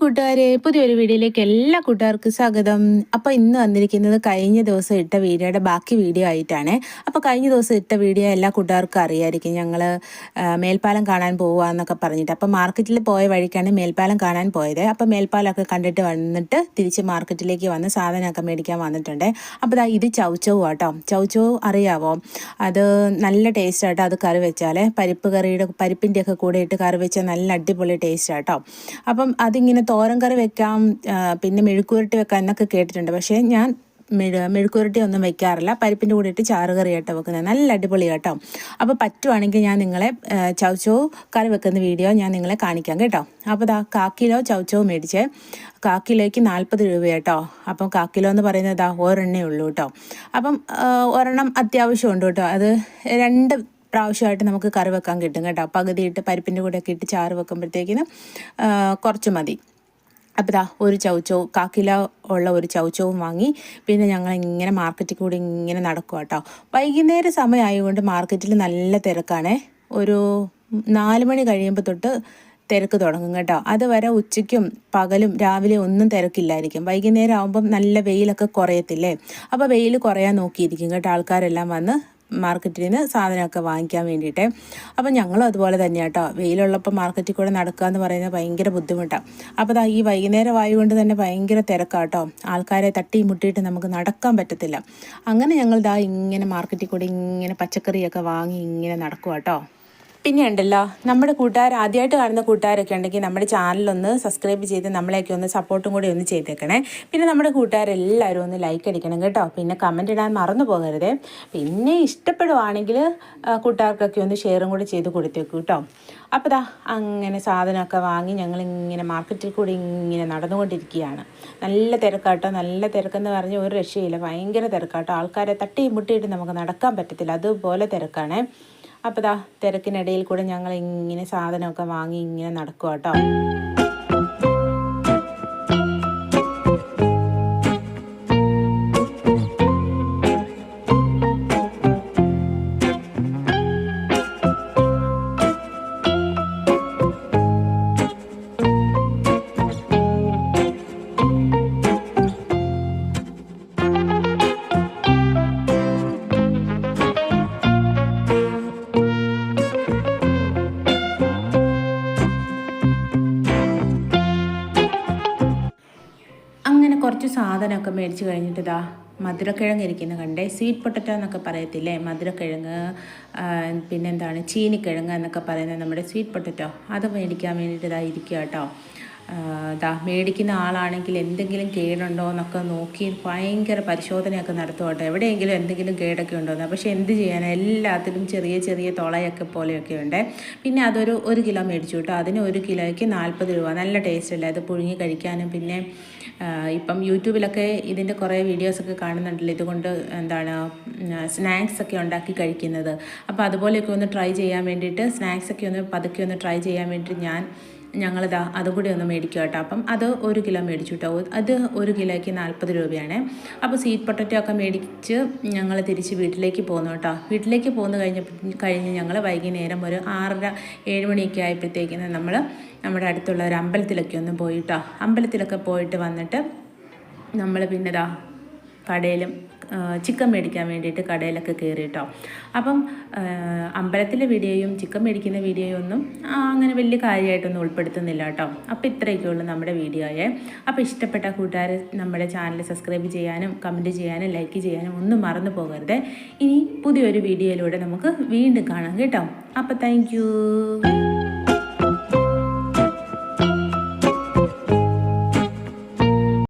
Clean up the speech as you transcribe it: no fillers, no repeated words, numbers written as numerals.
കൂട്ടുകാരെ, പുതിയൊരു വീഡിയോയിലേക്ക് എല്ലാ കൂട്ടുകാർക്കും സ്വാഗതം. അപ്പോൾ ഇന്ന് വന്നിരിക്കുന്നത് കഴിഞ്ഞ ദിവസം ഇട്ട വീഡിയോയുടെ ബാക്കി വീഡിയോ ആയിട്ടാണ്. അപ്പോൾ കഴിഞ്ഞ ദിവസം ഇട്ട വീഡിയോ എല്ലാ കൂട്ടുകാർക്കും അറിയായിരിക്കും. ഞങ്ങൾ മേൽപ്പാലം കാണാൻ പോവുകയെന്നൊക്കെ പറഞ്ഞിട്ട്, അപ്പോൾ മാർക്കറ്റിൽ പോയ വഴിക്കാണ് മേൽപ്പാലം കാണാൻ പോയത്. അപ്പോൾ മേൽപ്പാലമൊക്കെ കണ്ടിട്ട് വന്നിട്ട് തിരിച്ച് മാർക്കറ്റിലേക്ക് വന്ന് സാധനമൊക്കെ മേടിക്കാൻ വന്നിട്ടുണ്ട്. അപ്പോൾ ഇത് ചൗച്ചൗ ആട്ടോ. ചൗച്ചൗ അറിയാവോ? അത് നല്ല ടേസ്റ്റ് ആട്ടോ. അത് കറി വെച്ചാൽ പരിപ്പിൻ്റെയൊക്കെ കൂടെ ഇട്ട് കറി വെച്ചാൽ നല്ല അടിപൊളി ടേസ്റ്റ് ആട്ടോ. അപ്പം അതിങ്ങനെ തോരൻ കറി വെക്കാം, പിന്നെ മെഴുക്കുവരട്ടി വെക്കാം എന്നൊക്കെ കേട്ടിട്ടുണ്ട്. പക്ഷേ ഞാൻ മെഴുക്കുവരട്ടി ഒന്നും വെക്കാറില്ല. പരിപ്പിൻ്റെ കൂടെ ഇട്ട് ചാറ് കറിയാട്ടോ വെക്കുന്നത്. നല്ല അടിപൊളി കേട്ടോ. അപ്പോൾ പറ്റുവാണെങ്കിൽ ഞാൻ നിങ്ങളെ ചൗച്ചൗ കറി വെക്കുന്ന വീഡിയോ ഞാൻ നിങ്ങളെ കാണിക്കാം കേട്ടോ. അപ്പോൾ 1 കിലോ ചൗച്ചൗ മേടിച്ചേ. 1 കിലോയ്ക്ക് 40 രൂപ കേട്ടോ. അപ്പം 1 കിലോ എന്ന് പറയുന്നത് ഒരെണ്ണേ ഉള്ളൂ കേട്ടോ. അപ്പം ഒരെണ്ണം അത്യാവശ്യമുണ്ട് കേട്ടോ. അത് 2 പ്രാവശ്യമായിട്ട് നമുക്ക് കറി വെക്കാൻ കിട്ടും കേട്ടോ. പകുതി ഇട്ട് പരിപ്പിൻ്റെ കൂടെയൊക്കെ ഇട്ട് ചാറ് വെക്കുമ്പോഴത്തേക്കിന് കുറച്ച് മതി. അപ്പോൾ ഒരു ചൗച്ചൗ 1 കിലോ ഉള്ള ഒരു ചൗച്ചവും വാങ്ങി. പിന്നെ ഞങ്ങൾ ഇങ്ങനെ മാർക്കറ്റിൽ കൂടി ഇങ്ങനെ നടക്കുക കേട്ടോ. വൈകുന്നേര സമയമായതുകൊണ്ട് മാർക്കറ്റിൽ നല്ല തിരക്കാണ്. ഒരു 4 മണി കഴിയുമ്പോൾ തൊട്ട് തിരക്ക് തുടങ്ങും കേട്ടോ. അതുവരെ ഉച്ചയ്ക്കും പകലും രാവിലെ ഒന്നും തിരക്കില്ലായിരിക്കും. വൈകുന്നേരം ആകുമ്പം നല്ല വെയിലൊക്കെ കുറയത്തില്ലേ. അപ്പോൾ വെയിൽ കുറയാൻ നോക്കിയിരിക്കും കേട്ടോ ആൾക്കാരെല്ലാം വന്ന് മാർക്കറ്റിൽ നിന്ന് സാധനമൊക്കെ വാങ്ങിക്കാൻ വേണ്ടിയിട്ട്. അപ്പം ഞങ്ങളും അതുപോലെ തന്നെ കേട്ടോ. വെയിലുള്ളപ്പോൾ മാർക്കറ്റിൽ കൂടെ നടക്കുക എന്ന് പറയുന്നത് ഭയങ്കര ബുദ്ധിമുട്ടാണ്. അപ്പോൾ ഈ വൈകുന്നേരം ആയതുകൊണ്ട് തന്നെ ഭയങ്കര തിരക്കാട്ടോ. ആൾക്കാരെ തട്ടി മുട്ടിയിട്ട് നമുക്ക് നടക്കാൻ പറ്റത്തില്ല. അങ്ങനെ ഞങ്ങൾ ഇങ്ങനെ മാർക്കറ്റിൽ കൂടെ ഇങ്ങനെ പച്ചക്കറിയൊക്കെ വാങ്ങി ഇങ്ങനെ നടക്കുക കേട്ടോ. പിന്നെ ഉണ്ടല്ലോ, നമ്മുടെ കൂട്ടുകാർ ആദ്യമായിട്ട് കാണുന്ന കൂട്ടുകാരൊക്കെ ഉണ്ടെങ്കിൽ നമ്മുടെ ചാനലൊന്ന് സബ്സ്ക്രൈബ് ചെയ്ത് നമ്മളെയൊക്കെ ഒന്ന് സപ്പോർട്ടും കൂടി ഒന്ന് ചെയ്തേക്കണേ. പിന്നെ നമ്മുടെ കൂട്ടുകാരെല്ലാവരും ഒന്ന് ലൈക്ക് അടിക്കണം കേട്ടോ. പിന്നെ കമൻറ്റ് ഇടാൻ മറന്നു പോകരുതേ. പിന്നെ ഇഷ്ടപ്പെടുവാണെങ്കിൽ കൂട്ടുകാർക്കൊക്കെ ഒന്ന് ഷെയറും കൂടി ചെയ്ത് കൊടുത്തേക്കും കേട്ടോ. അപ്പോൾ അങ്ങനെ സാധനമൊക്കെ വാങ്ങി ഞങ്ങളിങ്ങനെ മാർക്കറ്റിൽ കൂടി ഇങ്ങനെ നടന്നുകൊണ്ടിരിക്കുകയാണ്. നല്ല തിരക്കാട്ടോ. നല്ല തിരക്കെന്ന് പറഞ്ഞ് ഒരു രക്ഷയില്ല. ഭയങ്കര തിരക്കാട്ടോ. ആൾക്കാരെ തട്ടി മുട്ടിയിട്ട് നമുക്ക് നടക്കാൻ പറ്റത്തില്ല. അതുപോലെ തിരക്കാണേ. അപ്പോൾ തിരക്കിനിടയിൽ കൂടെ ഞങ്ങൾ ഇങ്ങനെ സാധനമൊക്കെ വാങ്ങി ഇങ്ങനെ നടക്കുക കേട്ടോ. കുറച്ച് സാധനമൊക്കെ മേടിച്ച് കഴിഞ്ഞിട്ട് മധുരക്കിഴങ്ങ് ഇരിക്കുന്ന കണ്ടേ. സ്വീറ്റ് പൊട്ടറ്റോ എന്നൊക്കെ പറയത്തില്ലേ, മധുരക്കിഴങ്ങ്. പിന്നെന്താണ് ചീനിക്കിഴങ്ങ് എന്നൊക്കെ പറയുന്നത് നമ്മുടെ സ്വീറ്റ് പൊട്ടറ്റോ. അത് മേടിക്കാൻ വേണ്ടിയിട്ട് ഇരിക്കുക കേട്ടോ. മേടിക്കുന്ന ആളാണെങ്കിൽ എന്തെങ്കിലും കേടുണ്ടോ എന്നൊക്കെ നോക്കി ഭയങ്കര പരിശോധനയൊക്കെ നടത്തും കേട്ടോ. എവിടെയെങ്കിലും എന്തെങ്കിലും കേടൊക്കെ ഉണ്ടോയെന്ന്. പക്ഷേ എന്ത് ചെയ്യാനാണ്, എല്ലാത്തിലും ചെറിയ ചെറിയ തുളയൊക്കെ പോലെയൊക്കെ ഉണ്ട്. പിന്നെ അതൊരു 1 കിലോ മേടിച്ചു കേട്ടോ. അതിന് 1 കിലോയ്ക്ക് 40 രൂപ. നല്ല ടേസ്റ്റ് അല്ലേ അത് പുഴുങ്ങി കഴിക്കാനും. പിന്നെ ഇപ്പം യൂട്യൂബിലൊക്കെ ഇതിൻ്റെ കുറേ വീഡിയോസൊക്കെ കാണുന്നുണ്ടല്ലോ, ഇതുകൊണ്ട് സ്നാക്സൊക്കെ ഉണ്ടാക്കി കഴിക്കുന്നത്. അപ്പോൾ അതുപോലെയൊക്കെ ഒന്ന് ട്രൈ ചെയ്യാൻ വേണ്ടിയിട്ട്, സ്നാക്സൊക്കെ പതുക്കെ ഒന്ന് ട്രൈ ചെയ്യാൻ വേണ്ടിയിട്ട് ഞങ്ങളിതാ അതും കൂടി ഒന്ന് മേടിക്കുക കേട്ടോ. അപ്പം അത് 1 കിലോ മേടിച്ചു കേട്ടോ. അത് 1 കിലോയ്ക്ക് 40 രൂപയാണ്. അപ്പോൾ സ്വീറ്റ് പൊട്ടറ്റോ ഒക്കെ മേടിച്ച് ഞങ്ങൾ തിരിച്ച് വീട്ടിലേക്ക് പോകുന്നു കേട്ടോ. വീട്ടിലേക്ക് കഴിഞ്ഞ് ഞങ്ങൾ വൈകുന്നേരം ഒരു 6:30-7 മണിയൊക്കെ ആയപ്പോഴത്തേക്കിന് നമ്മൾ നമ്മുടെ അടുത്തുള്ള ഒരു അമ്പലത്തിലൊക്കെ ഒന്ന് പോയിട്ടോ. അമ്പലത്തിലൊക്കെ പോയിട്ട് വന്നിട്ട് നമ്മൾ പിന്നെ കടയിലും ചിക്കൻ മേടിക്കാൻ വേണ്ടിയിട്ട് കടയിലൊക്കെ കയറി കേട്ടോ. അപ്പം അമ്പലത്തിലെ വീഡിയോയും ചിക്കൻ മേടിക്കുന്ന വീഡിയോയും ഒന്നും അങ്ങനെ വലിയ കാര്യമായിട്ടൊന്നും ഉൾപ്പെടുത്തുന്നില്ല കേട്ടോ. അപ്പോൾ ഇത്രയൊക്കെ ഉള്ളൂ നമ്മുടെ വീഡിയോയെ. അപ്പോൾ ഇഷ്ടപ്പെട്ട കൂട്ടുകാർ നമ്മുടെ ചാനൽ സബ്സ്ക്രൈബ് ചെയ്യാനും കമൻറ്റ് ചെയ്യാനും ലൈക്ക് ചെയ്യാനും ഒന്നും മറന്നു പോകരുത്. ഇനി പുതിയൊരു വീഡിയോയിലൂടെ നമുക്ക് വീണ്ടും കാണാം കേട്ടോ. അപ്പോൾ താങ്ക് യു.